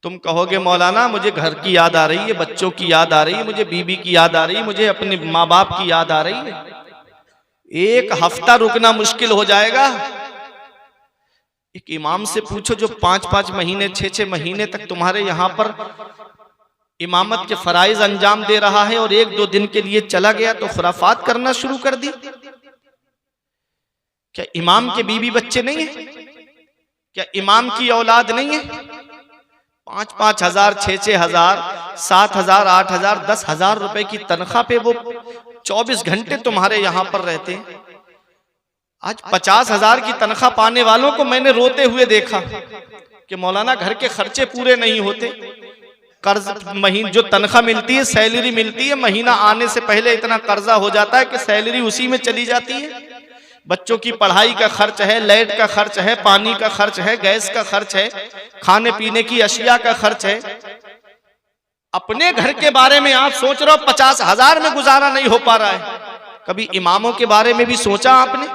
तुम कहोगे मौलाना मुझे घर की याद आ रही है, बच्चों की याद आ रही है, मुझे बीबी की याद आ रही है, मुझे अपने माँ बाप की याद आ रही है। एक हफ्ता रुकना मुश्किल हो जाएगा। एक इमाम से पूछो जो 5-5 महीने 6-6 महीने तक तुम्हारे यहां पर इमामत के फराइज अंजाम दे रहा है और 1-2 दिन के लिए चला गया तो खुराफात करना शुरू कर दी। क्या इमाम के बीवी बच्चे नहीं है? क्या इमाम की औलाद नहीं है? 5-5 हजार 6-6 हजार 7 हजार 8 हजार 10 हजार रुपए की तनख्वाह पे वो 24 घंटे तुम्हारे यहां पर रहते हैं। आज 50 हजार की तनख्वाह पाने वालों को मैंने रोते हुए देखा कि मौलाना घर के खर्चे पूरे नहीं होते, कर्ज महीने जो तनख्वाह मिलती है, सैलरी मिलती है, महीना आने से पहले इतना कर्जा हो जाता है कि सैलरी उसी में चली जाती है। बच्चों की पढ़ाई का खर्च है, लाइट का खर्च है, पानी का खर्च है, गैस का खर्च है, खाने पीने की अशिया का खर्च है। अपने घर के बारे में आप सोच रहे हो 50 हजार में गुजारा नहीं हो पा रहा है। कभी इमामों के बारे में भी सोचा आपने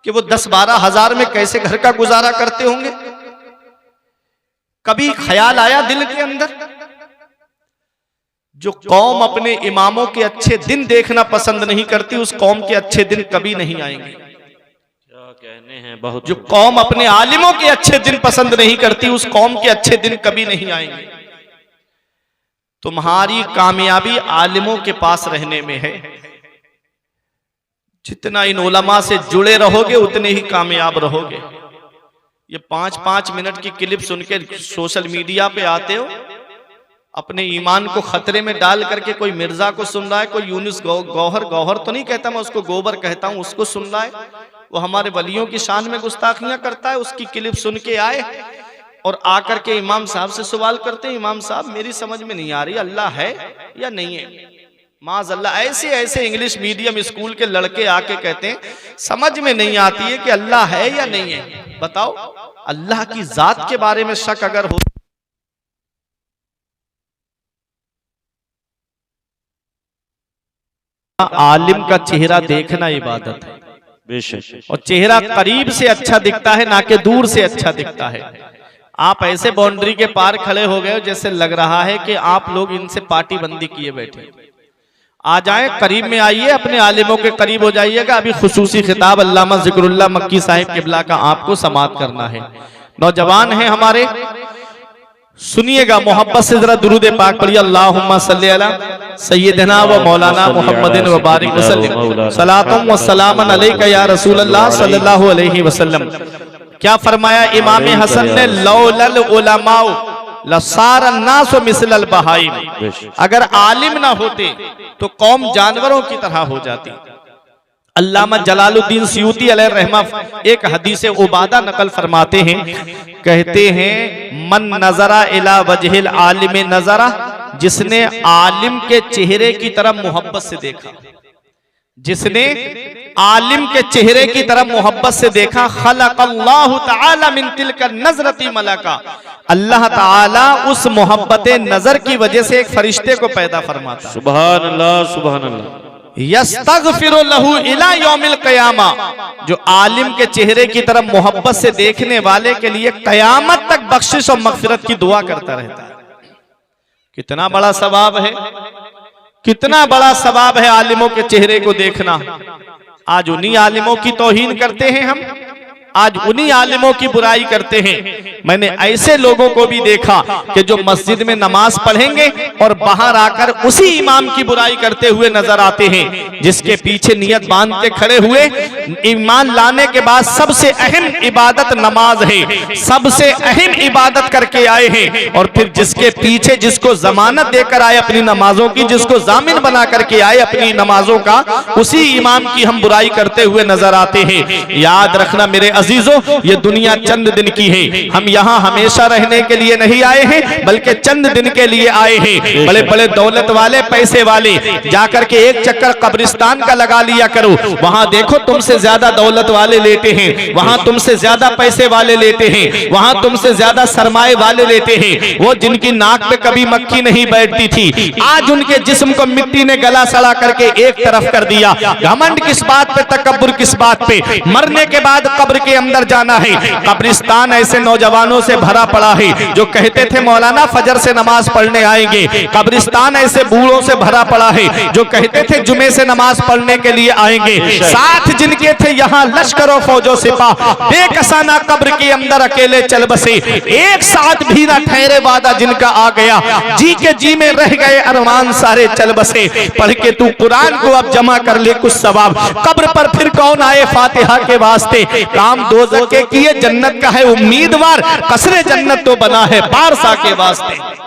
कि वो 10-12 हजार में कैसे घर का गुजारा करते होंगे? कभी ख्याल आया दिल के अंदर? जो कौम अपने इमामों के अच्छे दिन देखना पसंद नहीं करती, उस कौम के अच्छे दिन कभी नहीं आएंगे। क्या कहने हैं बहुत। जो कौम अपने आलिमों के अच्छे दिन पसंद नहीं करती, उस कौम के अच्छे दिन कभी नहीं आएंगे। तुम्हारी कामयाबी आलिमों के पास रहने में है। जितना इन उलमा से जुड़े रहोगे उतने ही कामयाब रहोगे। ये 5-5 मिनट की क्लिप सुन के सोशल मीडिया पे आते हो, अपने ईमान को खतरे में डाल करके कोई मिर्जा को सुन रहा है, कोई यूनुस गौहर तो नहीं कहता, मैं उसको गोबर कहता हूं, उसको सुन रहा है, वो हमारे वलियों की शान में गुस्ताखियां करता है। उसकी क्लिप सुन के आए और आकर के इमाम साहब से सवाल करते हैं, इमाम साहब मेरी समझ में नहीं आ रही अल्लाह है या नहीं है। माज़अल्लाह ऐसे ऐसे इंग्लिश मीडियम स्कूल के लड़के आके कहते हैं समझ में नहीं आती है कि अल्लाह है या नहीं है। बताओ, अल्लाह की जात के बारे में शक अगर हो, आलिम का चेहरा देखना इबादत है बेशक, और चेहरा करीब से अच्छा दिखता है ना कि दूर से अच्छा दिखता है। आप ऐसे बाउंड्री के पार खड़े हो गए जैसे लग रहा है कि आप लोग इनसे पार्टी बंदी किए बैठे। आ जाए, करीब में आइए, अपने आलिमों के करीब हो जाइएगा। अभी खुसूसी खिताब अल्लामा जिक्रुल्लाह मक्की साहिब किबला का आपको समाअत करना है। नौजवान हैं हमारे, सुनिएगा, मोहब्बत से जरा दुरूद पाक पढ़िए। अल्लाहुम्मा सल्ली अला सय्यिदना व मौलाना मुहम्मदिन व बारिक वसल्लिम सलातुम व सलामन अलैका या रसूल अल्लाह सल्लल्लाहु अलैहि वसल्लम। क्या फरमाया इमाम हसन ने, लौलल उलमाउ लसारन नासु मिसलल बहाइम। अगर आलिम ना होते तो कौम जानवरों की तरह हो जाती। अल्लामा जलालुद्दीन सियूती अलैहि रहमा एक हदीस उबादा नकल फरमाते हैं, कहते हैं मन नजरा इला वजहिल आलिम नजरा, जिसने आलिम के चेहरे की तरफ मोहब्बत से देखा, जिसने आलिम के चेहरे की तरफ मोहब्बत से देखा, खलक़ल्लाहु तआला मिन तिलका नज़रती मलका, अल्लाह ताला उस मोहब्बत नजर की वजह से एक फरिश्ते को पैदा फरमाता। सुभान अल्लाह सुभान अल्लाह। यस्तगफिरु लहू इला यौमिल क़यामा, जो आलिम के चेहरे की तरफ मोहब्बत से देखने वाले के लिए कयामत तक बख्शिश और मगफिरत की दुआ करता रहता है। कितना बड़ा सवाब है, कितना बड़ा सवाब है आलिमों के चेहरे को देखना। आज उन्हीं आलिमों की तौहीन करते हैं हम, आज उन्हीं आलिमों की बुराई करते हैं। मैंने ऐसे लोगों को भी देखा कि जो मस्जिद में नमाज पढ़ेंगे और बाहर आकर उसी इमाम की बुराई करते हुए नजर आते हैं, जिसके पीछे नियत बांध के खड़े हुए ईमान लाने के बाद सबसे अहम इबादत नमाज है, सबसे अहम इबादत करके आए हैं, और फिर जिसके पीछे जिसको जमानत देकर आए अपनी नमाजों की, जिसको जामिन बना करके आए अपनी नमाजों का, उसी इमाम की हम बुराई करते हुए नजर आते हैं। याद रखना मेरे अजीजों, ये दुनिया चंद दिन की है। हम यहाँ हमेशा रहने के लिए नहीं आए हैं, बल्कि चंद दिन के लिए आए हैं। बड़े बड़े दौलत वाले, पैसे वाले जाकर के एक चक्कर कब्रिस्तान का लगा लिया करो, वहां देखो तुमसे ज्यादा दौलत वाले लेते हैं, वहां तुमसे ज्यादा पैसे वाले लेते हैं, वहां तुमसे ज्यादा सरमाए वाले लेते हैं। वो जिनकी नाक पे कभी मक्खी नहीं बैठती थी, आज उनके जिस्म को मिट्टी ने गला सड़ा करके एक तरफ कर दिया। घमंड किस बात पे, तकब्बुर किस बात पे? मरने के बाद कब्र के के अंदर जाना है। कब्रिस्तान ऐसे नौजवानों से भरा पड़ा है जो कहते थे मौलाना फजर से नमाज पढ़ने आएंगे। कब्रिस्तान ऐसे बूढ़ों से भरा पड़ा है जो कहते थे जुमे से नमाज पढ़ने के लिए आएंगे। साथ जिनके थे यहाँ लश्करों फौजों सिपाह बेकसाना कब्र के अंदर अकेले चल बसे। एक साथ भी ना ठहरे वादा जिनका आ गया, जी के जी में रह गए अरमान सारे चल बसे। पढ़ के तू कुरान को अब जमा कर ले कुछ सवाब, कब्र पर फिर कौन आए फातिहा के वास्ते। काम दोज़ख के किए जन्नत का है उम्मीदवार, कसरे जन्नत तो बना है पारसा के वास्ते।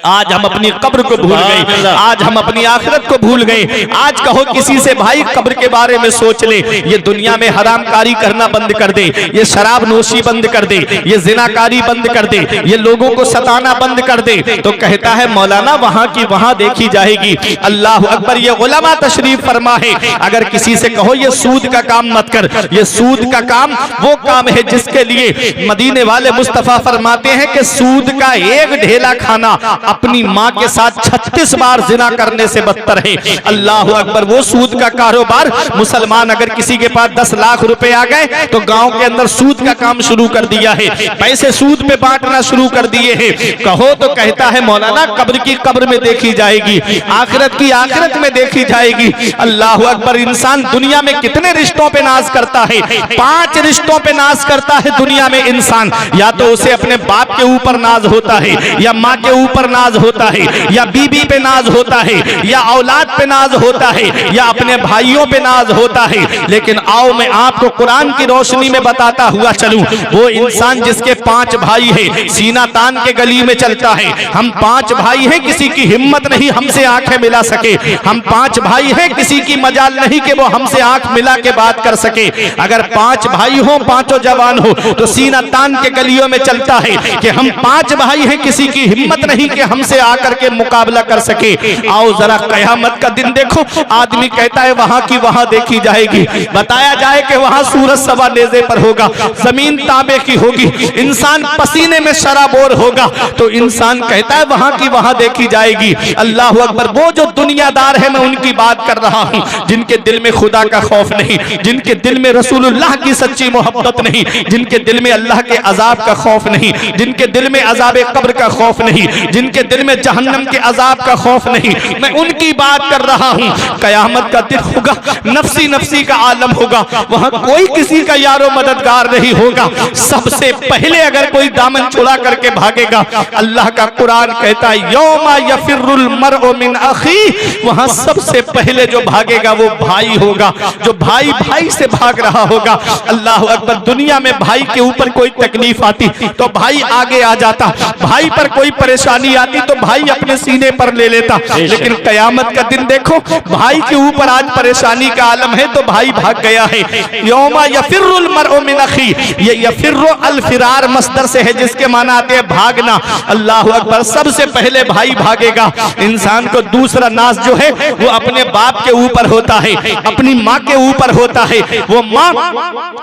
आज हम अपनी कब्र को भूल गए, आज हम अपनी आखिरत को भूल गए। आज कहो किसी से भाई कब्र के बारे में सोच ले, ये दुनिया में हरामकारी करना बंद कर दे, ये शराब नोशी बंद कर दे, ये जिनाकारी बंद कर दे, ये लोगों को सताना बंद कर दे, तो कहता है मौलाना वहां की वहां देखी जाएगी। अल्लाह अकबर, ये उलमा तशरीफ फरमा है। अगर किसी से कहो ये सूद का काम मत कर, ये सूद का काम वो काम है जिसके लिए मदीने वाले मुस्तफा फरमाते हैं कि सूद का एक ढेला खाना अपनी मां के साथ 36 बार जिना करने से बदतर है। अल्लाह अकबर, वो सूद का कारोबार। मुसलमान अगर किसी के पास 10 लाख रुपए आ गए तो गांव के अंदर सूद का काम शुरू कर दिया है, पैसे सूद पे बांटना शुरू कर दिए हैं। कहो तो कहता है मौलाना कब्र की कब्र में देखी जाएगी, आखिरत की आखिरत में देखी जाएगी। अल्लाह अकबर, इंसान दुनिया में कितने रिश्तों पे नाज करता है? 5 रिश्तों पे नाज करता है दुनिया में इंसान। या तो उसे अपने बाप के ऊपर नाज होता है, या माँ के ऊपर नाज होता है, या बीबी पे नाज होता है, या औलाद पे नाज होता है, या अपने भाइयों पे नाज होता है। लेकिन आओ मैं आपको कुरान की रोशनी में बताता हुआ चलूं, वो इंसान जिसके 5 भाई है, सीना तान के गली में चलता है। हम 5 भाई हैं, किसी की हिम्मत नहीं हमसे आंखें मिला सके। हम 5 भाई हैं, किसी की मजाल नहीं कि वो हमसे आंख मिला के बात कर सके। अगर 5 भाई हो, 5 जवान हो, तो सीना तान के गलियों में चलता है कि हम 5 भाई हैं, किसी की हिम्मत नहीं कि हमसे आकर के मुकाबला कर सके। आओ जरा कयामत का दिन देखो, आदमी कहता है वहां की वहां देखी जाएगी। बताया जाए कि वहां सूरज सवा नेज़े पर होगा, जमीन तांबे की होगी, इंसान पसीने में शराबोर होगा, तो इंसान कहता है वहां की वहां देखी जाएगी। अल्लाह अकबर, वो जो दुनियादार है मैं उनकी बात कर रहा हूं, जिनके दिल में खुदा का खौफ नहीं, जिनके दिल में रसूलुल्लाह की सच्ची मोहब्बत नहीं, जिनके दिल में अल्लाह के अजाब का खौफ नहीं, जिनके दिल में अजाब कब्र का खौफ नहीं, जिनके दिल में जहन्नम के अजाब का खौफ नहीं, मैं उनकी बात कर रहा हूं। कयामत का दिन होगा, नफसी नफसी का आलम होगा, वहां कोई किसी का यारो मददगार नहीं होगा। सबसे पहले अगर कोई दामन छुड़ा करके भागेगा, अल्लाह का कुरान कहता है यौमा यफिरुल मरउ मिन अखी, वहां सबसे पहले जो भागेगा वो भाई होगा, जो भाई भाई से भाग रहा होगा। अल्लाह अकबर, दुनिया में भाई के ऊपर कोई तकलीफ आती तो भाई आगे आ जाता, भाई पर कोई परेशानी आती तो भाई अपने सीने पर ले लेता। लेकिन कयामत का दिन देखो, भाई के ऊपर आज परेशानी का आलम है तो भाई भाग गया है। यौमा यफिरुल मरउ मिन अखी, ये यफिरु अल फिरार मस्दर से है जिसके माना आते हैं भागना। अल्लाह अकबर, सबसे पहले भाई भागेगा। इंसान को दूसरा नाज जो है वो अपने बाप के ऊपर होता है, अपनी माँ के ऊपर होता है। वो माँ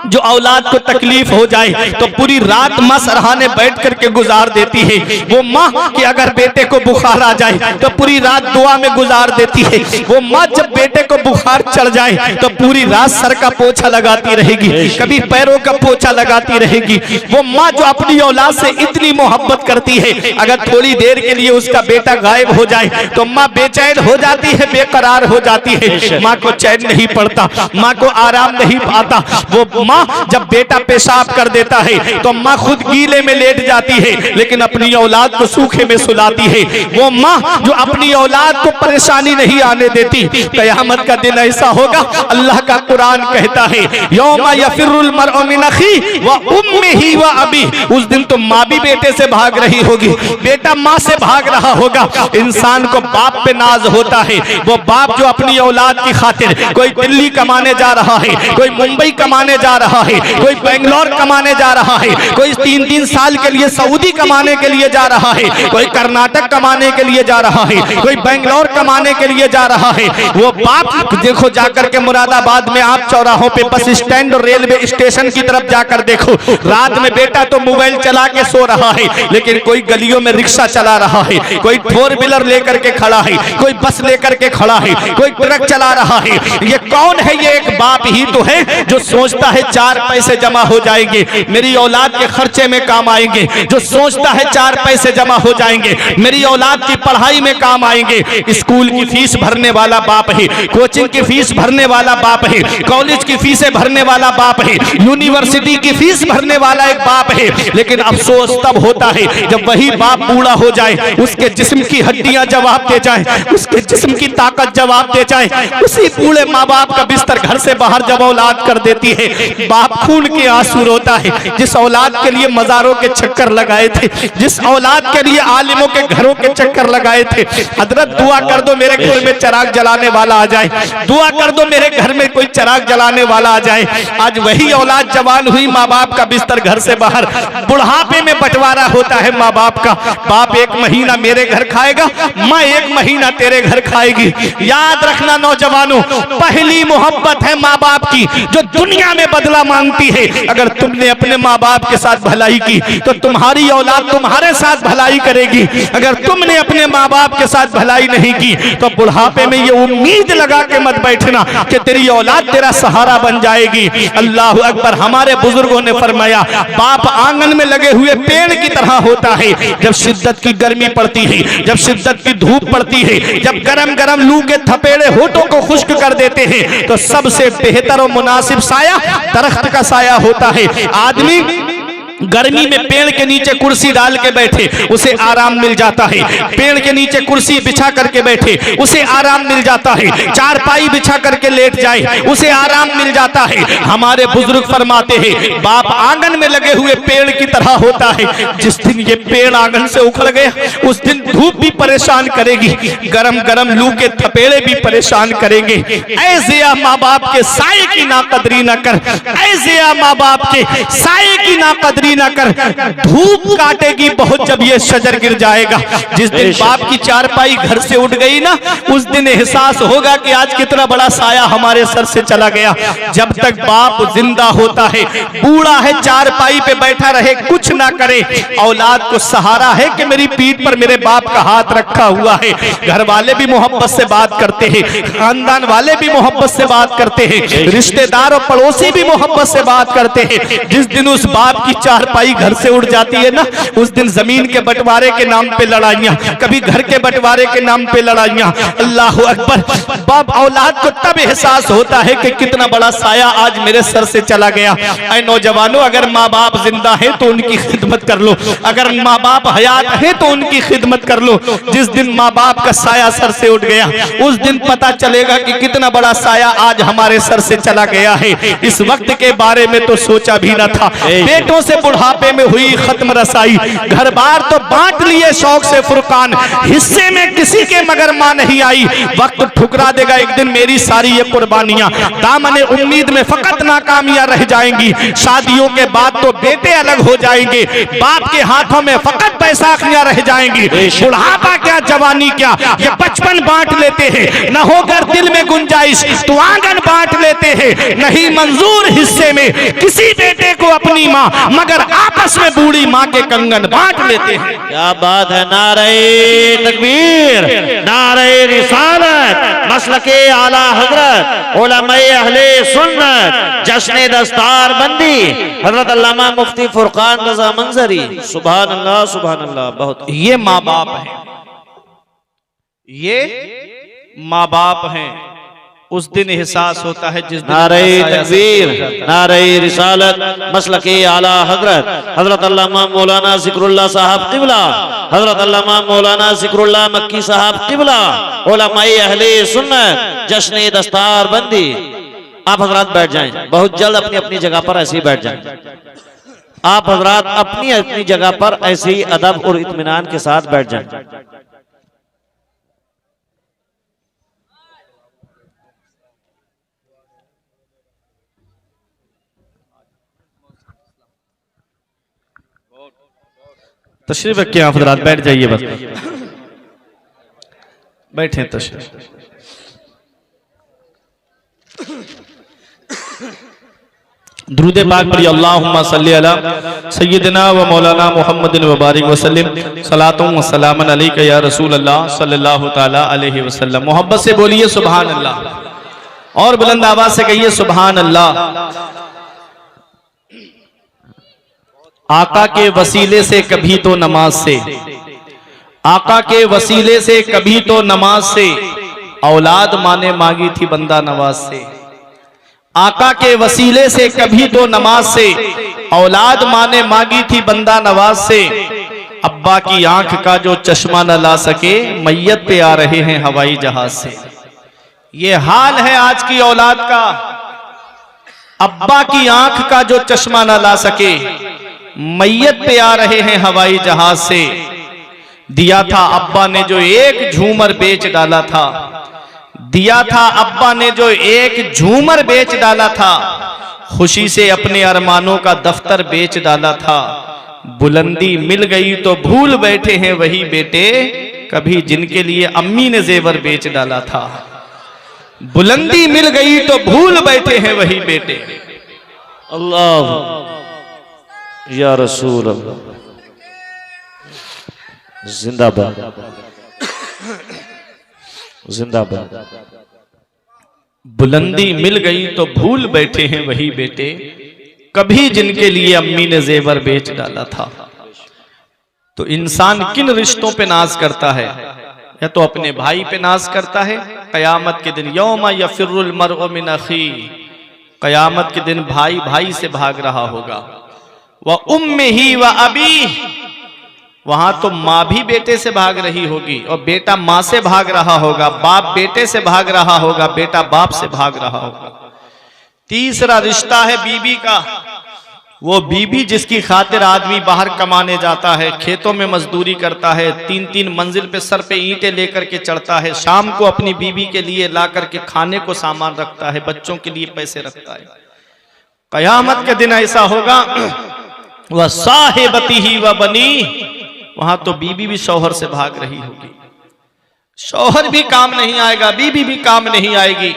जो औलाद को तकलीफ हो जाए तो पूरी रात माँ सरहाने बैठ करके गुजार देती है। वो माँ कि अगर बेटे को बुखार आ जाए तो पूरी रात दुआ में गुजार देती है। वो माँ जब बेटे को बुखार चढ़ जाए तो पूरी रात सर का पोछा लगाती रहेगी, कभी पैरों का पोछा लगाती रहेगी। वो माँ जो अपनी औलाद से इतनी मोहब्बत करती है, अगर थोड़ी देर के लिए उसका बेटा गायब हो जाए तो माँ बेचैन हो जाती है, बेकरार हो जाती है। माँ को चैन नहीं पड़ता, माँ को आराम नहीं पाता। वो माँ जब बेटा पेशाब कर देता है तो माँ खुद गीले में लेट जाती है, लेकिन अपनी औलाद को सूखे में सुलाती है। वो माँ जो अपनी औलाद को परेशानी नहीं आने देती। कयामत का दिन ऐसा होगा, अल्लाह का कुरान कहता है यौमा यफिरुल मरउ मिन अखी व उम्मिही व अबी, उस दिन तो माँ भी बेटे से भाग रही होगी, बेटा माँ से भाग रहा होगा। इंसान को बाप पे नाज होता है, वो बाप जो अपनी औलाद की खातिर कोई दिल्ली कमाने जा रहा है, कोई मुंबई कमाने जा रहा है, कोई बेंगलोर कमाने जा रहा है, कोई 3-3 साल के लिए सऊदी कमाने के लिए जा रहा है, कोई कर्नाटक कमाने के लिए जा रहा है, कोई बेंगलोर कमाने के लिए जा रहा है। वो बाप देखो जाकर के मुरादाबाद में आप चौराहों पे बस स्टैंड और रेलवे स्टेशन की तरफ जाकर देखो, रात में बेटा तो मोबाइल चला के सो रहा है, लेकिन कोई गलियों में रिक्शा चला रहा है, कोई फोर व्हीलर लेकर के खड़ा है, कोई बस लेकर के खड़ा है, कोई ट्रक चला रहा है। ये कौन है? ये एक बाप ही तो है जो सोचता है 4 पैसे जमा हो जाएंगे, मेरी औलाद के खर्चे में काम आएंगे, जो सोचता है 4 पैसे जमा हो जाएंगे, मेरी औलाद की पढ़ाई में काम आएंगे। स्कूल की फीस भरने वाला बाप है, कोचिंग की फीस भरने वाला बाप है, कॉलेज की फीसें भरने वाला बाप है, यूनिवर्सिटी की फीस भरने वाला एक बाप है। लेकिन अफसोस तब होता है जब वही बाप बूढ़ा हो जाए, उसके जिस्म की हड्डियां जवाब दे जाए, उसके जिस्म की ताकत जवाब दे जाए, उसी बूढ़े माँ बाप का बिस्तर घर से बाहर जब औलाद कर देती है, बाप खून के आंसू रोता है। जिस औलाद के लिए मजारों के चक्कर लगाए थे, जिस औलाद के लिए आलिमों के घरों के चक्कर लगाए थे, हजरत दुआ कर दो मेरे घर में चिराग जलाने वाला आ जाए, दुआ कर दो मेरे घर में कोई चिराग जलाने वाला आ जाए। आज वही औलाद जवान हुई, माँ बाप का बिस्तर घर से बाहर, बुढ़ापे में बंटवारा होता है माँ बाप का। बाप 1 महीना मेरे घर खाएगा, माँ 1 महीना तेरे घर खाएगी। याद रखना नौजवानों, पहली मोहब्बत है माँ बाप की जो दुनिया में बदला मांगती है। अगर तुमने अपने माँ बाप के साथ भलाई की तो तुम्हारी औलाद तुम्हारे साथ भलाई करेगी। अगर तुमने अपने माँ बाप के साथ भलाई नहीं की तो बुढ़ापे में ये उम्मीद लगा के मत बैठना कि तेरी औलाद तेरा सहारा बन जाएगी। अल्लाह अकबर। हमारे बुजुर्गों ने फरमाया, बाप आंगन में लगे हुए पेड़ की तरह होता है। जब शिद्दत की गर्मी पड़ती है, जब शिद्दत की धूप पड़ती है, जब गरम गरम लू के थपेड़े होठों को खुश्क कर देते हैं, तो सबसे बेहतर और मुनासिब साया दरख्त का साया होता है। आदमी गर्मी में पेड़ के नीचे कुर्सी डाल के बैठे, उसे आराम मिल जाता है। पेड़ के नीचे कुर्सी बिछा करके बैठे, उसे आराम मिल जाता है। चारपाई बिछा करके लेट जाए, उसे आराम मिल जाता है। हमारे बुजुर्ग फरमाते हैं, बाप आंगन में लगे हुए पेड़ की तरह होता है। जिस दिन ये पेड़ आंगन से उखड़ गया, उस दिन धूप भी परेशान करेगी, गरम गरम लू के थपेड़े भी परेशान करेंगे। ऐसे माँ बाप के साये की नाकदरी न कर, ऐसे माँ बाप के साये की नाकदरी न कर। धूप काटेगी बहुत जब ये शजर गिर जाएगा। जिस दिन बाप की चारपाई घर से उठ गई ना, उस दिन एहसास होगा कि आज कितना बड़ा साया हमारे सर से चला गया। जब तक बाप जिंदा होता है, बूढ़ा है, चारपाई पे बैठा रहे, कुछ ना करे, औलाद को सहारा है कि मेरी पीठ पर मेरे बाप का हाथ रखा हुआ है। घर वाले भी मोहब्बत से बात करते हैं, खानदान वाले भी मोहब्बत से बात करते हैं, रिश्तेदार और पड़ोसी भी मोहब्बत से बात करते हैं। जिस दिन उस बाप की चारपाई घर से उड़ जाती है ना, उस दिन जमीन के बंटवारे के नाम पे लड़ाइयां, कभी घर के बंटवारे के नाम पे लड़ाइयां। अल्लाह अकबर। बाप औलाद को तब एहसास होता है कि कितना बड़ा साया आज मेरे सर से चला गया। ऐ नौजवानों, अगर माँ बाप जिंदा है तो उनकी खिदमत कर लो, अगर माँ बाप हयात है तो उनकी खिदमत कर लो। जिस दिन माँ बाप का साया सर से उठ गया, उस दिन पता चलेगा कि कितना बड़ा साया आज हमारे सर से चला गया है। इस वक्त के बारे में तो सोचा भी न था। बेटों से बुढ़ापे में हुई खत्म रसाई, घर बार तो बांट लिए शौक से फुरकान, हिस्से में किसी के मगर मां नहीं आई। वक्त ठुकरा देगा एक दिन मेरी सारी ये कुर्बानियां, दामने उम्मीद में फकत नाकामियां रह जाएंगी। शादियों के बाद तो बेटे अलग हो जाएंगे, बाप के हाथों में फकत बैसाखियां रह जाएंगी। बुढ़ापा क्या, जवानी क्या, ये बचपन बांट लेते हैं। न होकर दिल में गुंजाइश तो आंगन बांट लेते हैं। नहीं मंजूर हिस्से में किसी बेटे को अपनी माँ, मगर आपस में बूढ़ी माँ के कंगन बांट लेते हैं। क्या बात है। नारे तकबीर, नारे रिसालत, मसलके आला हजरत, उलमाए अहले सुन्नत, जश्न दस्तार बंदी, हजरत अल्लामा मुफ्ती फुरकान रजा मंजरी। सुभान अल्लाह, सुभान अल्लाह। बहुत ये माँ बाप हैं, ये माँ बाप हैं। उस दिन एहसास होता है जिस दिन नारे तकबीर, नारे रिसालत, मसलके आला हजरत, हजरत अल्लामा मौलाना जिक्रुल्लाह साहब किबला, हजरत अल्लामा मौलाना जिक्रुल्लाह मक्की साहब किबला, उलमाए अहले सुन्नत, जश्न दस्तार बंदी। आप हजरात बैठ जाएं, बहुत जल्द अपनी अपनी जगह पर ऐसे ही बैठ जाएं। आप हजरात अपनी अपनी जगह पर ऐसे ही अदब और इत्मीनान के साथ बैठ जाएं। तशरीफ रखिए आप हजरात, बैठ जाइए बस, बैठे तशरीफ। दुरूद पाक पढ़िए, अल्लाहुम्मा सल्ली अला सय्यिदिना व मौलाना मुहम्मदिन व बारिक वसल्लम सलातुम व सलामन अलैका या रसूल अल्लाह सल्लल्लाहु तआला अलैहि वसल्लम। मोहब्बत से बोलिए सुभान अल्लाह, और बुलंद आवाज से कहिए सुभान अल्लाह। आका के वसीले से कभी तो नमाज से, आका के वसीले से कभी तो नमाज से, औलाद माने मांगी थी बंदा नवाज से। आका के वसीले से कभी तो नमाज से, औलाद माने मांगी थी बंदा नवाज से। अब्बा की आंख का जो चश्मा न ला सके, मैयत पे आ रहे हैं हवाई जहाज से। ये हाल है आज की औलाद का, अब्बा की आंख का जो चश्मा न ला सके, मैयत पे आ रहे हैं हवाई जहाज से। दिया था अब्बा ने जो एक झूमर बेच डाला था, दिया था अब्बा ने जो एक झूमर बेच डाला था, खुशी से अपने अरमानों का दफ्तर बेच डाला था। बुलंदी मिल गई तो भूल बैठे हैं वही बेटे, कभी जिनके लिए अम्मी ने जेवर बेच डाला था। बुलंदी मिल गई तो भूल बैठे हैं वही बेटे। अल्लाह या रसूल अल्लाह, जिंदाबाद जिंदाबाद। बुलंदी मिल गई तो भूल बैठे हैं वही बेटे, कभी जिनके लिए अम्मी ने जेवर बेच डाला था। तो इंसान किन रिश्तों पे नाज करता है? या तो अपने भाई पे नाज करता है। कयामत के दिन यौमा यफिरुल मरउ मिन अखी, कयामत के दिन भाई भाई से भाग रहा होगा। व उम्मिही व अबी, वहां तो माँ भी बेटे से भाग रही होगी और बेटा माँ से भाग रहा होगा, बाप बेटे से भाग रहा होगा, बेटा बाप से भाग रहा होगा। तीसरा रिश्ता है बीबी का, वो बीबी जिसकी खातिर आदमी बाहर कमाने जाता है, खेतों में मजदूरी करता है, 3-3 मंजिल पे सर पे ईंटें लेकर के चढ़ता है, शाम को अपनी बीबी के लिए ला करके खाने को सामान रखता है, बच्चों के लिए पैसे रखता है। कयामत के दिन ऐसा होगा, वह साहिबती ही व बनी, वहां तो बीबी भी शौहर से भाग रही होगी। शौहर भी काम नहीं आएगा, बीबी भी काम नहीं आएगी।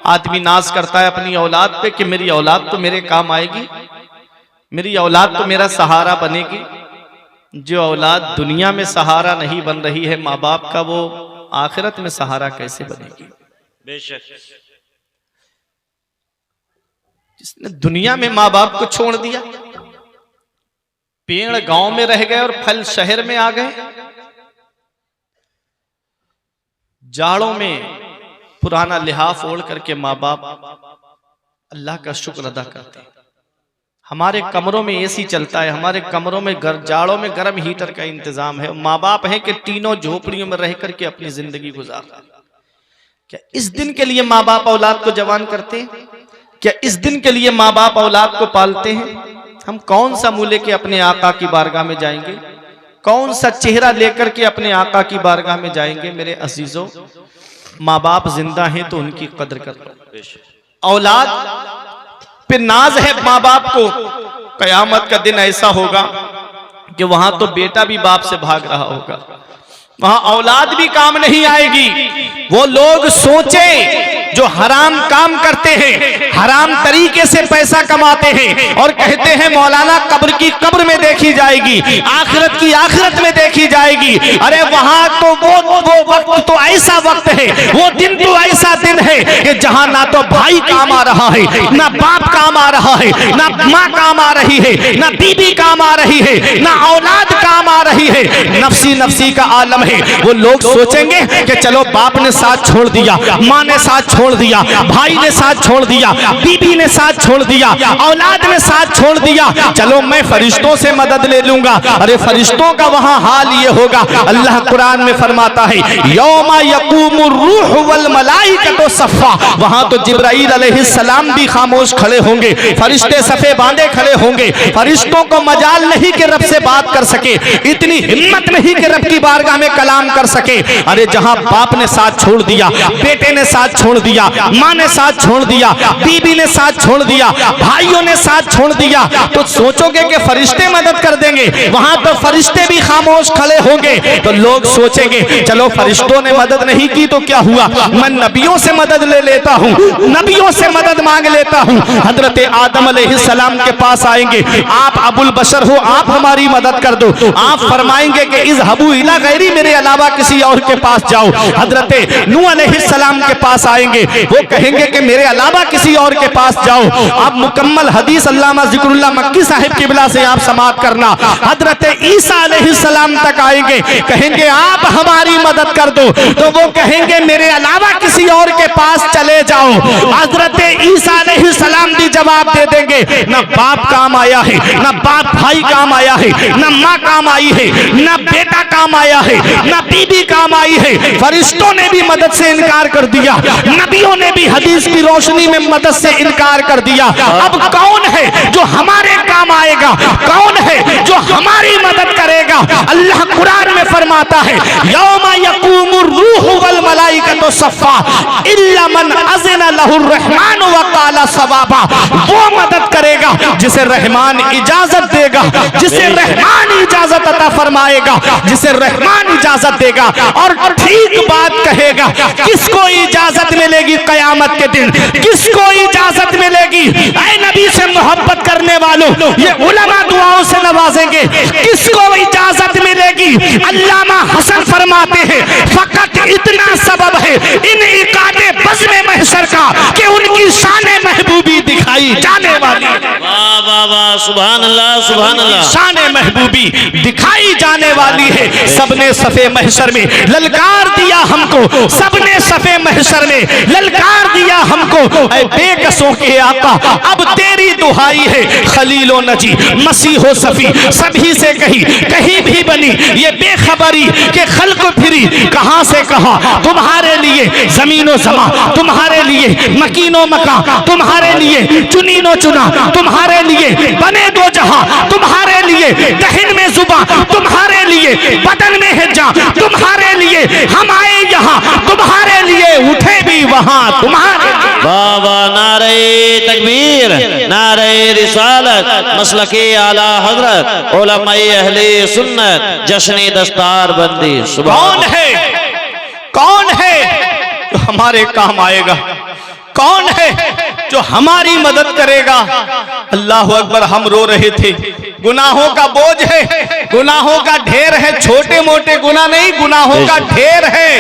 आदमी नाज करता है अपनी औलाद पे कि मेरी औलाद तो मेरे काम आएगी, मेरी औलाद तो मेरा सहारा बनेगी। जो औलाद दुनिया में सहारा नहीं बन रही है माँ बाप का, वो आखिरत में सहारा कैसे बनेगी? बेशक। जिसने दुनिया में माँ बाप को छोड़ दिया, पेड़ गांव में रह गए और फल शहर में आ गए। जाड़ों में पुराना लिहाफ ओढ़ करके माँ बाप अल्लाह का शुक्र अदा करते हैं। हमारे कमरों में एसी चलता है, हमारे कमरों में जाड़ों में गर्म हीटर का इंतजाम है। माँ बाप हैं कि तीनों झोपड़ियों में रह करके अपनी जिंदगी गुजार रहे हैं। क्या इस दिन के लिए माँ बाप औलाद को जवान करते हैं? क्या इस दिन के लिए माँ बाप औलाद को पालते हैं? हम कौन सा मुंह लेके अपने आका की बारगाह में जाएंगे? कौन सा चेहरा लेकर के अपने आका की बारगाह में जाएंगे? मेरे अजीजों, माँ बाप जिंदा हैं तो उनकी कदर करो। औलाद पे नाज है माँ बाप को। कयामत का दिन ऐसा होगा कि वहां तो बेटा भी बाप से भाग रहा होगा, वहां औलाद भी काम नहीं आएगी। वो लोग सोचे जो हराम काम करते हैं, हराम तरीके से पैसा कमाते हैं और कहते हैं मौलाना कब्र की कब्र में देखी जाएगी, आखिरत की आखिरत में देखी जाएगी। अरे वहां तो वो वक्त तो ऐसा वक्त है, वो दिन तो ऐसा दिन है कि जहां ना तो भाई काम आ रहा है, ना बाप काम आ रहा है, ना माँ काम आ रही है, ना बीबी काम आ रही है, ना औलाद काम आ रही है। नफसी नफसी का आलम है। वो लोग सोचेंगे कि चलो बाप ने साथ छोड़ दिया, माँ ने साथ छोड़ दिया, भाई ने साथ छोड़ दिया, बीबी ने साथ छोड़ दिया, औलाद ने साथ छोड़ दिया, चलो मैं फरिश्तों से मदद ले लूंगा। अरे फरिश्तों का वहां हाल ये होगा, अल्लाह कुरान में फरमाता है यौमा यकूमुर रूह वल मलाइकतु सफ़ा, वहां तो जिब्राइल अलैहिस्सलाम भी खामोश खड़े होंगे, फरिश्ते सफे बांधे खड़े होंगे। फरिश्तों को मजाल नहीं कि रब से बात कर सके, इतनी हिम्मत नहीं कि रब की बारगाह में कलाम कर सके। अरे जहां बाप ने साथ छोड़ दिया, बेटे ने साथ छोड़ दिया, दिया, माँ ने साथ छोड़ दिया, बीबी ने साथ छोड़ दिया, भाइयों ने साथ छोड़ दिया, तो सोचोगे कि फरिश्ते मदद कर देंगे, वहां तो फरिश्ते भी खामोश खड़े होंगे, तो लोग सोचेंगे चलो फरिश्तों ने मदद नहीं की तो क्या हुआ, मैं नबियों से मदद ले लेता हूँ, नबियों से मदद मांग लेता हूँ। हजरत आदम अलैहिस्सलाम के पास आएंगे, आप अबुल बशर हो, आप हमारी मदद कर दो, आप फरमाएंगे कि इज़हबू इला गैरी, मेरे अलावा किसी और के पास जाओ। हजरत नूह अलैहिस्सलाम के पास आएंगे, वो कहेंगे कि मेरे अलावा किसी और के पास जाओ। अब मुकम्मल हदीस अल्लामा ज़िक्रुल्लाह मक्की साहिब किबला से आप समाअत करना। हजरत ईसा अलैहिस्सलाम तक आएंगे, कहेंगे आप हमारी मदद कर दो, तो वो कहेंगे मेरे अलावा किसी और के पास चले जाओ। हजरत ईसा अलैहिस्सलाम भी जवाब दे देंगे, न बाप काम आया है, न बाप भाई काम आया है, न माँ काम आई है, न बेटा काम आया है, न बीबी काम आई है। फरिश्तों ने भी मदद से इनकार कर दिया, नबियों ने भी हदीस की रोशनी में मदद से इनकार कर दिया। अब कौन है जो हमारे काम आएगा, कौन है जो हमारी मदद करेगा? अल्लाह कुरान में फरमाता है, यौमा यकूमुर रूहु वल मलाइकतु सफ़ा इल्ला मन अज़िना लहुर रहमान व क़ाला सवाबा। वो मदद करेगा जिसे रहमान इजाजत देगा, जिसे रहमान इजाजत अता फरमाएगा, जिसे रहमान इजाजत देगा और ठीक बात कहेगा। किसको इजाजत मिलेगी कयामत के दिन? किसको इजाजत मिलेगी? ऐ नबी से मोहब्बत करने वालों, ये उलमा दुआओं से नवाजेंगे। किसको इजाजत मिलेगी? अल्लामा हसन फरमाते हैं, फकत इतना सबब है इन इकादे बज़्म महशर का कि उनकी शान महबूबी दिखाई जाने वाली है। वाह वाह वाह, सुभान अल्लाह सुभान अल्लाह। शान महबूबी दिखाई जाने वाली है। सबने सफे महशर में ललकार दिया हमको, सबने सफे महशर में ललकार दिया हमको, ऐ बेकसों के आका अब तेरी दुहाई है। खलीलो नजी मसीहो सफी सभी से कही कहीं भी बनी ये बेखबरी के खल्क फिरी कहां से कहां, तुम्हारे लिए जमीनो समा, तुम्हारे लिए मकीनो मका, तुम्हारे लिए चुनीनो चुना, तुम्हारे लिए बने दो जहां, तुम्हारे लिए दहन में जुबा, तुम्हारे लिए बदन में हिज्जा, तुम्हारे लिए हम आए यहाँ, तुम्हारे लिए उठे भी वहां तुम्हारे। बाबा नारे तकबीर, नारे रिसालत, मसलके आला हजरत, उलमाए अहले सुन्नत, जश्न दस्तार बंदी। कौन है, कौन है जो हमारे काम आएगा? कौन है जो हमारी मदद करेगा? अल्लाह अकबर। हम रो रहे थे, गुनाहों का बोझ है, गुनाहों का ढेर है, छोटे मोटे गुनाह नहीं, गुनाहों का ढेर है।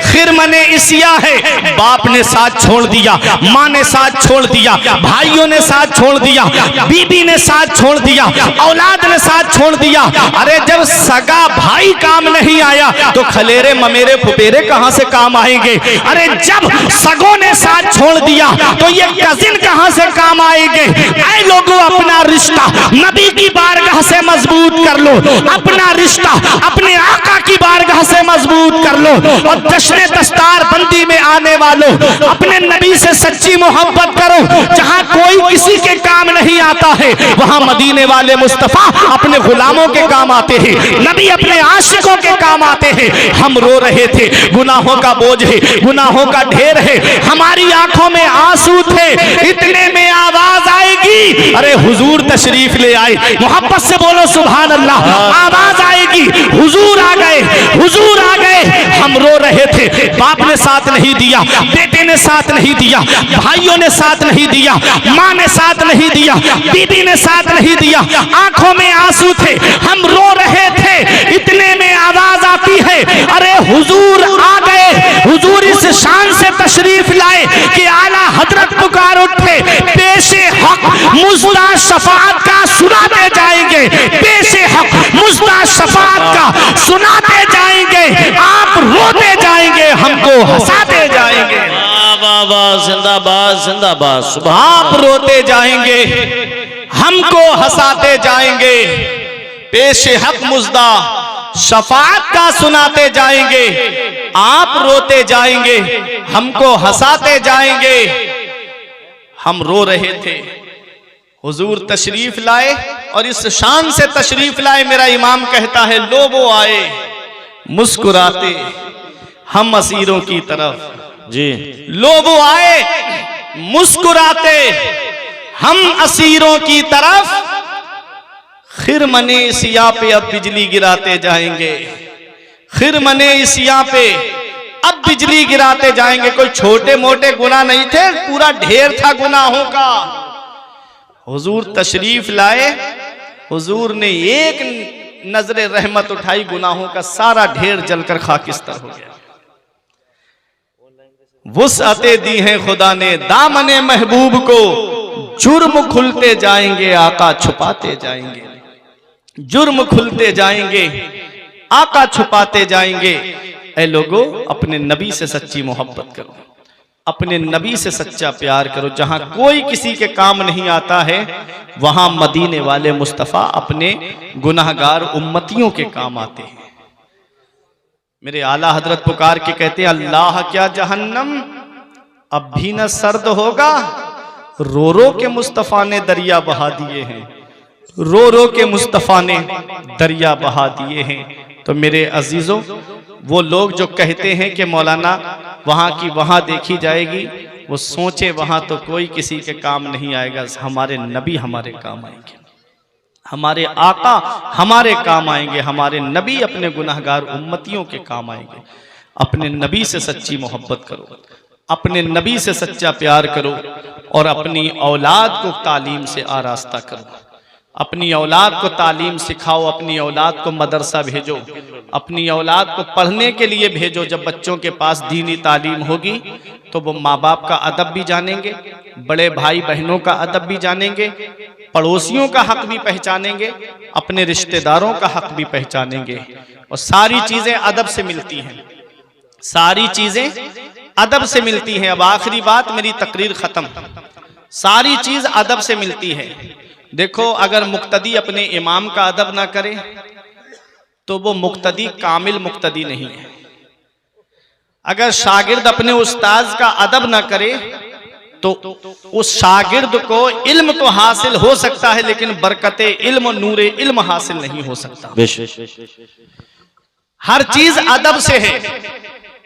खिरमने इसिया है, बाप ने साथ छोड़ दिया, माँ ने साथ छोड़ दिया, भाइयों ने साथ छोड़ दिया, बीबी ने साथ छोड़ दिया, औलाद ने साथ छोड़ दिया। अरे जब सगा भाई काम नहीं आया तो खलेरे ममेरे फुपेरे कहां से काम आएंगे? अरे जब सगों ने साथ छोड़ दिया तो ये कजिन कहां से काम आएंगे? ऐ लोगों, अपना रिश्ता नबी की बारगाह से मजबूत कर लो, अपना रिश्ता अपने आका की बारगाह से मजबूत कर लो। और जश्न दस्तार बंदी में आने वालों, अपने नबी से सच्ची मोहब्बत करो। जहां कोई किसी के काम नहीं आता है वहां मदीने वाले मुस्तफा अपने गुलामों के काम आते हैं, नबी अपने आशिकों के काम आते हैं। हम रो रहे थे, गुनाहों का बोझ है, गुनाहों का ढेर है, हमारी आंखों में आंसू थे। इतने में आवाज आएगी, अरे हुजूर तशरीफ ले आए। मोहब्बत से बोलो सुभान अल्लाह। आवाज आएगी, हुजूर आ गए, हुजूर आ गए। हम रो रहे थे, बाप ने साथ नहीं दिया, बेटे ने साथ नहीं दिया, भाइयों ने साथ नहीं दिया, माँ ने साथ नहीं दिया, बीबी ने साथ नहीं दिया, आंखों में आंसू थे, हम रो रहे थे। इतने में आवाज आती है, अरे हुजूर आ गए। हुजूर इस शान से तशरीफ लाए कि आला हजरत पुकार उठे, पेशे हक मुज़्दा शफाअत का सुनाते जाएंगे, पेशे हक मुज़्दा शफाअत का सुनाते जाएंगे। आप रोते जाएंगे, हमको हंसाते जाएंगे। वाह वाह, जिंदाबाद जिंदाबाद। आप रोते जाएंगे, हमको हंसाते जाएंगे, पेशे हक मुज़्दा शफाअत का सुनाते जाएंगे। आप रोते जाएंगे, हमको हंसाते जाएंगे। हम रो रहे थे, हुजूर तशरीफ लाए और इस शान से तशरीफ लाए। मेरा इमाम कहता है, लो वो आए मुस्कुराते हम असीरों की तरफ, जी लोग आए मुस्कुराते हम असीरों की तरफ, खिरमने सिया पे अब बिजली गिराते जाएंगे, खिरमने सिया पे अब बिजली गिराते जाएंगे। कोई छोटे मोटे गुनाह नहीं थे, पूरा ढेर था गुनाहों का। हुजूर तशरीफ लाए, हुजूर ने एक नजरे रहमत उठाई, गुनाहों का सारा ढेर जलकर खाकिस्तर हो गया। वुसअते दी हैं खुदा ने दामने महबूब को, जुर्म खुलते जाएंगे आका छुपाते जाएंगे, जुर्म खुलते जाएंगे आका छुपाते जाएंगे। ऐ लोगों, अपने नबी से सच्ची मोहब्बत करो, अपने नबी से सच्चा प्यार करो। जहां कोई किसी के काम नहीं आता है, वहां मदीने वाले मुस्तफा अपने गुनाहगार उम्मतियों के काम आते हैं। मेरे आला हजरत पुकार के कहते हैं, अल्लाह क्या जहन्नम अब भी न सर्द होगा, रो रो के मुस्तफा ने दरिया बहा दिए हैं, रो रो के मुस्तफा ने दरिया बहा दिए हैं। तो मेरे अजीजों, वो लोग जो कहते हैं कि मौलाना वहां की वहां देखी जाएगी, वो सोचे वहां तो कोई किसी के काम नहीं आएगा। हमारे नबी हमारे काम आएंगे, हमारे आका हमारे काम आएंगे, हमारे नबी अपने गुनाहगार उम्मतियों के काम आएंगे। अपने नबी से सच्ची मोहब्बत करो, अपने नबी से सच्चा प्यार करो और अपनी औलाद को तालीम से आरास्ता करो। अपनी औलाद को तालीम सिखाओ, अपनी औलाद को मदरसा भेजो, अपनी औलाद को पढ़ने के लिए भेजो। जब बच्चों के पास दीनी तालीम होगी तो वो माँ बाप का अदब भी जानेंगे, बड़े भाई बहनों का अदब भी जानेंगे, पड़ोसियों का हक भी पहचानेंगे, अपने रिश्तेदारों का हक भी पहचानेंगे। और सारी चीजें अदब से मिलती हैं, सारी चीजें अदब से मिलती हैं। अब आखिरी बात, मेरी तकरीर खत्म। सारी चीज अदब से मिलती है। देखो, अगर मुक्तदी अपने इमाम का अदब ना करे तो वो मुक्तदी कामिल मुक्तदी नहीं है। अगर शागिर्द अपने उस्ताद का अदब ना करे तो उस शागिर्द को इल्म तो हासिल हो सकता है, लेकिन बरकते इल्म, नूरे इल्म हासिल नहीं हो सकता। हर चीज अदब से है।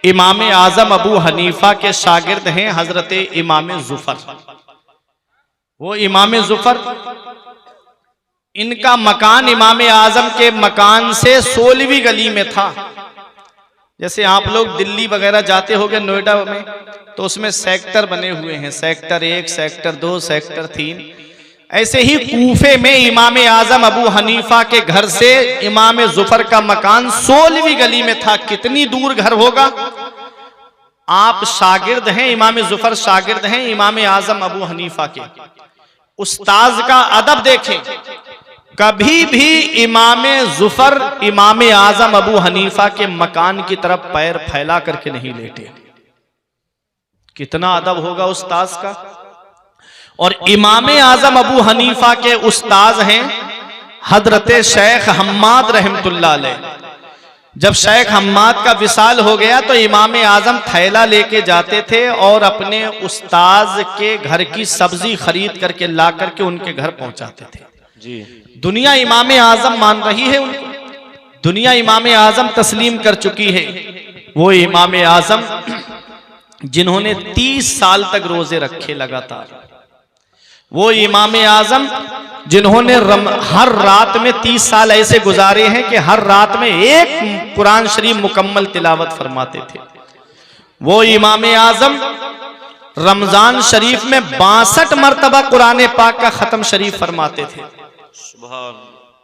इमाम आजम अबू हनीफा के शागिर्द हैं हजरत इमाम जुफर। वो इमाम जुफर, इनका मकान इमाम आजम के मकान से 16वीं गली में था। जैसे आप लोग दिल्ली वगैरह जाते होंगे, नोएडा में, तो उसमें सेक्टर बने हुए हैं, सेक्टर 1, सेक्टर 2, सेक्टर 3। ऐसे ही कूफे में इमाम आजम अबू हनीफा के घर से इमाम जुफर का मकान 16वीं गली में था। कितनी दूर घर होगा? आप शागिर्द हैं, इमाम जुफर शागिर्द हैं इमाम आजम अबू हनीफा के। उस्ताद का अदब देखें, कभी भी इमाम जुफर इमाम आजम अबू हनीफा के मकान की तरफ पैर फैला करके नहीं लेटे। कितना अदब होगा उस्ताद का। और इमाम आजम अबू हनीफा के उस्ताद हैं हजरत शेख हम्माद रहमतुल्लाह अलैह। जब शेख हम्माद का विसाल हो गया तो इमाम आजम थैला लेके जाते थे और अपने उस्ताद के घर की सब्जी खरीद करके ला करके उनके घर पहुंचाते थे। जी। दुनिया इमाम आजम मान रही है उनको, दुनिया इमाम आजम तस्लीम कर चुकी है। वो इमाम आजम जिन्होंने 30 साल तक रोजे रखे लगातार, वो इमाम आजम जिन्होंने हर रात में 30 साल ऐसे गुजारे हैं कि हर रात में एक कुरान शरीफ मुकम्मल तिलावत फरमाते थे। वो इमाम आजम रमजान शरीफ में 62 मरतबा कुरान पाक का खत्म शरीफ फरमाते थे।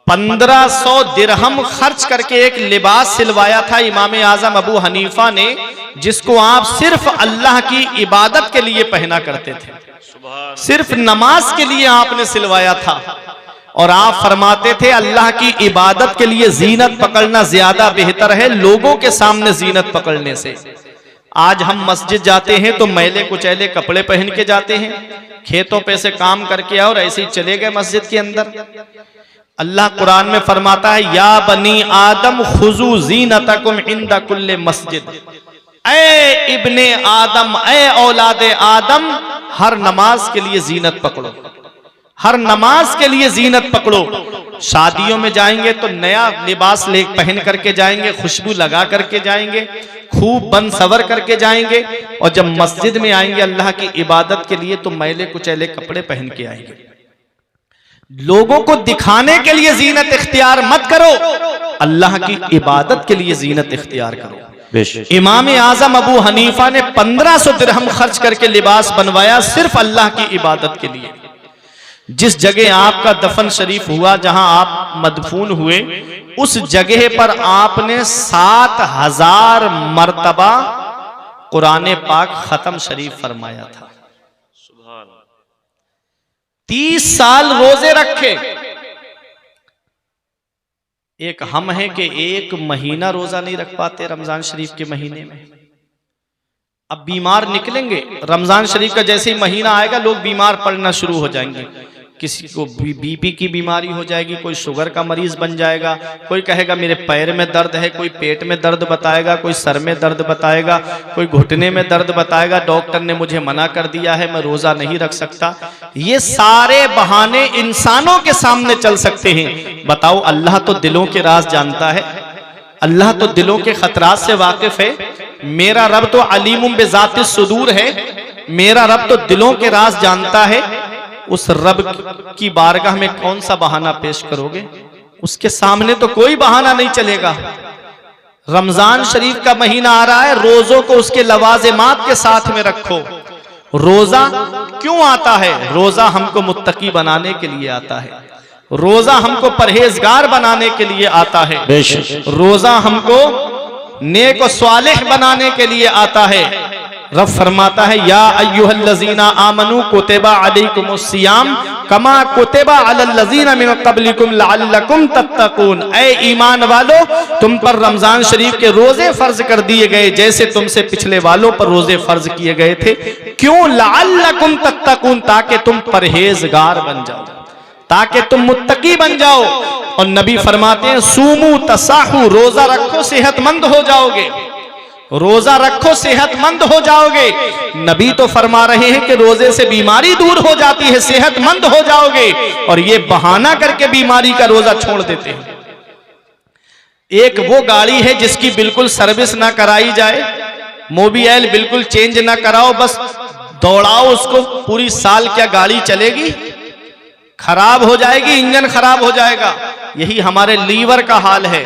1500 दिरहम खर्च करके एक लिबास सिलवाया था इमाम आजम अबू हनीफा ने, जिसको आप सिर्फ अल्लाह की इबादत के लिए पहना करते थे, सिर्फ नमाज के लिए आपने सिलवाया था। और आप फरमाते थे अल्लाह की इबादत के लिए जीनत पकड़ना ज्यादा बेहतर है लोगों के सामने जीनत पकड़ने से। आज हम मस्जिद जाते हैं तो मैले कुचैले कपड़े पहन के जाते हैं, खेतों पे से काम करके और ऐसे ही चले गए मस्जिद के अंदर। अल्लाह कुरान में फरमाता है, या बनी आदम खुजू जीनतकुम इंदा कुल्ले मस्जिद। ऐ इब्ने आदम, ऐ औलादे आदम, हर नमाज के लिए जीनत पकड़ो, हर नमाज के लिए जीनत पकड़ो। शादियों में जाएंगे तो नया लिबास ले पहन करके जाएंगे, खुशबू लगा करके जाएंगे, खूब बन सवर करके जाएंगे, और जब मस्जिद में आएंगे अल्लाह की इबादत के लिए तो मैले कुचैले कपड़े पहन के आएंगे। लोगों को दिखाने के लिए जीनत इख्तियार मत करो, अल्लाह की इबादत के लिए जीनत इख्तियार करो। इमाम आजम अबू हनीफा ने 1500 दिरहम खर्च करके लिबास बनवाया सिर्फ अल्लाह की इबादत के लिए। जिस जगह आपका दफन शरीफ हुआ, जहां आप मदफून हुए, उस जगह पर आपने 7000 मर्तबा कुरान पाक खत्म शरीफ फरमाया था। 30 साल रोजे रखे। एक हम हैं कि एक महीना रोजा नहीं रख पाते रमजान शरीफ के महीने में। अब बीमार निकलेंगे, रमजान शरीफ का जैसे ही महीना आएगा लोग बीमार पड़ना शुरू हो जाएंगे। किसी को बीपी की बीमारी हो जाएगी, कोई शुगर का मरीज बन जाएगा, कोई कहेगा मेरे पैर में दर्द है, कोई पेट में दर्द बताएगा, कोई सर में दर्द बताएगा, कोई घुटने में दर्द बताएगा, डॉक्टर ने मुझे मना कर दिया है, मैं रोजा नहीं रख सकता। ये सारे बहाने इंसानों के सामने चल सकते हैं। बताओ, अल्लाह तो दिलों के राज जानता है, अल्लाह तो दिलों के खतरात से वाकिफ है। मेरा रब तो अलीमुम बिज़ाति सुदूर है, मेरा रब तो दिलों के राज जानता है। उस रब की बारगाह में कौन सा बहाना पेश करोगे? उसके सामने तो कोई बहाना नहीं चलेगा। रमजान शरीफ का महीना आ रहा है, रोजों को उसके लवाजिमात के साथ में रखो। रोजा क्यों आता है? रोजा हमको मुत्तकी बनाने के लिए आता है, रोजा हमको परहेजगार बनाने के लिए आता है, रोजा हमको नेक और स्वालिह बनाने के लिए आता है। रब फरमाता है, या अय्युहल्लज़ीना आमनू कुतिबा अलैकुमुस्सियाम कमा कुतिबा अलल्लज़ीना मिन क़ब्लिकुम लअल्लकुम तत्तकून। ऐ ईमान वालो, तुम पर रमजान शरीफ के रोजे फर्ज कर दिए गए जैसे तुमसे पिछले वालों पर रोजे फर्ज किए गए थे। क्यों? लअल्लकुम तत्तकून, ताकि तुम परहेजगार बन जाओ, ताकि तुम मुत्तकी बन जाओ। और नबी फरमाते हैं, सूमू तसाहू, रोजा रखो सेहतमंद हो जाओगे, रोजा रखो सेहतमंद हो जाओगे। नबी तो फरमा रहे हैं कि रोजे से बीमारी दूर हो जाती है, सेहतमंद हो जाओगे, और ये बहाना करके बीमारी का रोजा छोड़ देते हैं। एक वो गाड़ी है जिसकी बिल्कुल सर्विस ना कराई जाए, मोबिल बिल्कुल चेंज ना कराओ, बस दौड़ाओ उसको, पूरी साल क्या गाड़ी चलेगी? खराब हो जाएगी, इंजन खराब हो जाएगा। यही हमारे लीवर का हाल है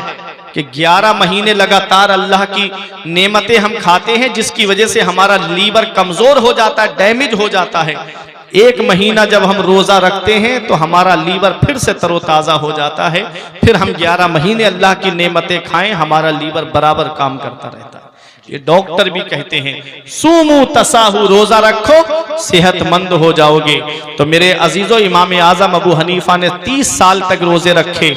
कि 11 महीने लगातार अल्लाह की नेमतें हम खाते हैं, जिसकी वजह से हमारा लीवर कमजोर हो जाता है, डैमेज हो जाता है। एक महीना जब हम रोजा रखते हैं तो हमारा लीवर फिर से तरोताजा हो जाता है, फिर हम 11 महीने अल्लाह की नेमतें खाएं, हमारा लीवर बराबर काम करता रहता है। ये डॉक्टर भी कहते हैं, सूमू तसाहू, रोजा रखो सेहतमंद हो जाओगे। तो मेरे अजीजों, इमाम आजम अबू हनीफा ने 30 साल तक रोजे रखे।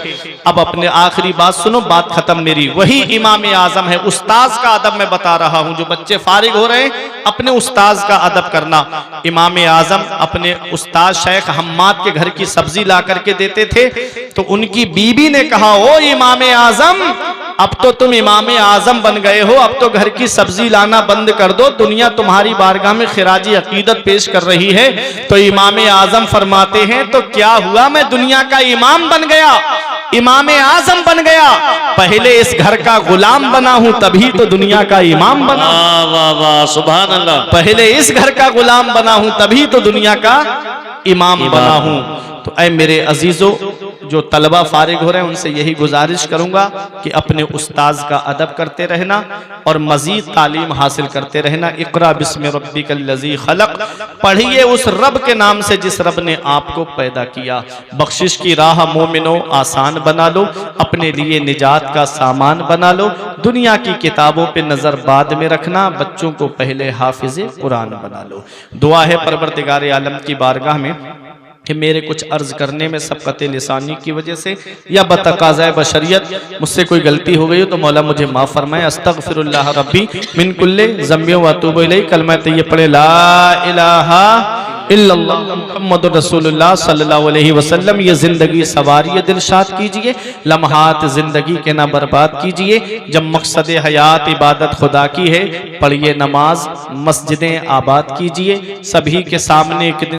अब अपने आखिरी बात सुनो, बात खत्म मेरी। वही इमाम आजम है। उस्ताज का अदब मैं बता रहा हूं, जो बच्चे फारिग हो रहे हैं अपने उस्ताज का अदब करना। इमाम आजम अपने उस्ताद शेख हम्माद के घर की सब्जी ला करके देते थे, तो उनकी बीबी ने कहा, ओ इमाम आजम, अब तो तुम इमाम आजम बन गए हो, अब तो घर की सब्जी लाना बंद कर दो, दुनिया तुम्हारी बारगाह में खिराजी अकीदत पेश कर रही है। तो इमाम आजम फरमाते हैं, तो क्या हुआ, मैं दुनिया का इमाम बन गया, इमाम आजम बन गया, पहले इस घर का गुलाम बना हूं तभी तो दुनिया का इमाम बना। वाह वाह, सुभान अल्लाह। पहले इस घर का गुलाम बना हूं तभी तो दुनिया का इमाम बना हूं। तो ऐ मेरे अजीजों, जो तलबा फारिग हो रहे हैं उनसे यही गुजारिश करूंगा कि अपने उस्ताज का अदब करते रहना और मजीद तालीम हासिल करते रहना। इक़रा बिस्मि रब्बिकल लज़ी खलक़, पढ़िए उस रब के नाम से जिस रब ने आपको पैदा किया। बख्शिश की राह मोमिनो आसान बना लो, अपने लिए निजात का सामान बना लो। दुनिया की किताबों पे नजर बाद में रखना, बच्चों को पहले हाफिज़े कुरान बना लो। दुआ है परवरदिगार आलम की बारगाह में कि मेरे कुछ अर्ज करने में सबकते लिसानी की वजह से या बतकाज़ाए बशरियत मुझसे कोई गलती हो गई हो तो मौला मुझे माफ़ फरमाए। अस्तगफिरुल्लाह रब्बी मिन कुल्ले ज़म्बियों व अतूबु इलैहि। कलमा तय्यब पढ़े, ला इलाहा इल्लल्लाह मुहम्मदुर रसूलुल्लाह सल्लल्लाहु अलैहि वसल्लम। ये जिंदगी सवारिए दिलशाद कीजिए, लम्हात जिंदगी के ना बर्बाद कीजिए। जब मकसद हयात इबादत खुदा की है, पढ़िए नमाज, मस्जिदें आबाद कीजिए। सभी के सामने एक दिन